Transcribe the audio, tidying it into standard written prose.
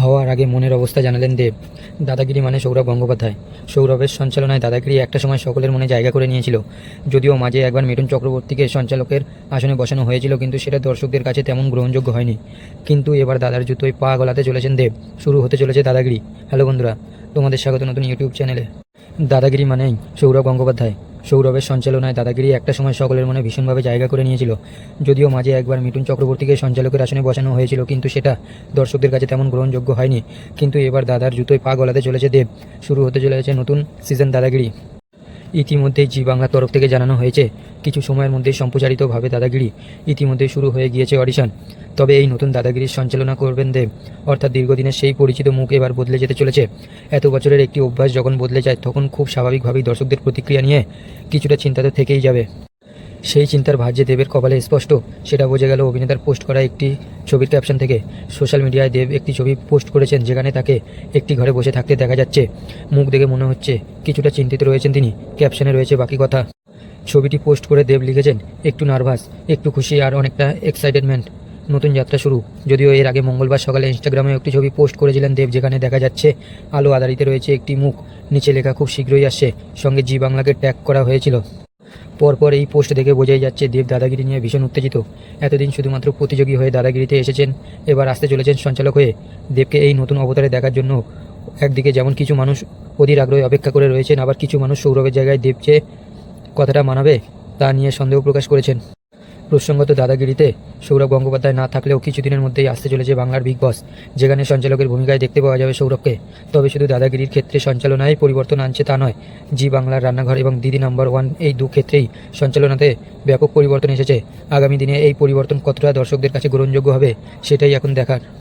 হওয়ার আগে মনের অবস্থা জানালেন দেব। দাদাগিরি মানে সৌরভ গঙ্গোপাধ্যায়। সৌরভের সঞ্চালনায় দাদাগিরি একটা সময় সকলের মনে জায়গা করে নিয়েছিল। যদিও মাঝে একবার মিঠুন চক্রবর্তীকে সঞ্চালকের আসনে বসানো হয়েছিল, কিন্তু সেটা দর্শকদের কাছে তেমন গ্রহণযোগ্য হয়নি। কিন্তু এবার দাদার জুতোয় পা গলাতে চলেছেন দেব। শুরু হতে চলেছে দাদাগিরি। হ্যালো বন্ধুরা, তোমাদের স্বাগত নতুন ইউটিউব চ্যানেলে। দাদাগিরি মানেই সৌরভ গঙ্গোপাধ্যায়। সৌরভের সঞ্চালনায় দাদাগিরি একটা সময় সকলের মনে ভীষণভাবে জায়গা করে নিয়েছিল। যদিও মাঝে একবার মিঠুন চক্রবর্তীকে সঞ্চালকের আসনে বসানো হয়েছিল, কিন্তু সেটা দর্শকদের কাছে তেমন গ্রহণযোগ্য হয়নি। কিন্তু এবার দাদার জুতোয় পা গলাতে চলেছে দেব। শুরু হতে চলেছে নতুন সিজন দাদাগিরি। ইতিমধ্যেই জি বাংলার তরফ থেকে জানানো হয়েছে কিছু সময়ের মধ্যেই সম্প্রচারিতভাবে দাদাগিরি। ইতিমধ্যেই শুরু হয়ে গিয়েছে অডিশন। তবে এই নতুন দাদাগিরির সঞ্চালনা করবেন দেব, অর্থাৎ দীর্ঘদিনের সেই পরিচিত মুখ এবার বদলে যেতে চলেছে। এত বছরের একটি অভ্যাস যখন বদলে যায়, তখন খুব স্বাভাবিকভাবেই দর্শকদের প্রতিক্রিয়া নিয়ে কিছুটা চিন্তা তো থেকেই যাবে। সেই চিন্তার ভার যে দেবের কপালে স্পষ্ট, সেটা বোঝা গেল অভিনেতার পোস্ট করা একটি ছবির ক্যাপশন থেকে। সোশ্যাল মিডিয়ায় দেব একটি ছবি পোস্ট করেছেন, যেখানে তাকে একটি ঘরে বসে থাকতে দেখা যাচ্ছে। মুখ দেখে মনে হচ্ছে কিছুটা চিন্তিত রয়েছেন তিনি। ক্যাপশনে রয়েছে বাকি কথা। ছবিটি পোস্ট করে দেব লিখেছেন, একটু নার্ভাস, একটু খুশি আর অনেকটা এক্সাইটেডমেন্ট। নতুন যাত্রা শুরু। যদিও এর আগে মঙ্গলবার সকালে ইনস্টাগ্রামে একটি ছবি পোস্ট করেছিলেন দেব, যেখানে দেখা যাচ্ছে আলো আধারিতে রয়েছে একটি মুখ। নিচে লেখা খুব শীঘ্রই আসছে, সঙ্গে জি বাংলাকে ট্যাগ করা হয়েছিল। পরপর এই পোস্ট দেখে বোঝাই যাচ্ছে দেব দাদাগিরি নিয়ে ভীষণ উত্তেজিত। এতদিন শুধুমাত্র প্রতিযোগী হয়ে দাদাগিরিতে এসেছেন, এবার আসতে চলেছেন সঞ্চালক হয়ে। দেবকে এই নতুন অবতারে দেখার জন্য একদিকে যেমন কিছু মানুষ অধীর আগ্রহে অপেক্ষা করে রয়েছেন, আবার কিছু মানুষ সৌরভের জায়গায় দেব যে কথাটা মানাবে তা নিয়ে সন্দেহ প্রকাশ করেছেন। প্রসঙ্গত দাদাগিরিতে সৌরভ গঙ্গোপাধ্যায় না থাকলেও কিছুদিনের মধ্যেই আসতে চলেছে বাংলার বিগ বস, যেখানে সঞ্চালকের ভূমিকায় দেখতে পাওয়া যাবে সৌরভকে। তবে শুধু দাদাগিরির ক্ষেত্রে সঞ্চালনায় পরিবর্তন আনছে তা নয়, জি বাংলার রান্নাঘর এবং দিদি নাম্বার ওয়ান এই দু ক্ষেত্রেই সঞ্চালনাতে ব্যাপক পরিবর্তন এসেছে। আগামী দিনে এই পরিবর্তন কতটা দর্শকদের কাছে গ্রহণযোগ্য হবে, সেটাই এখন দেখার।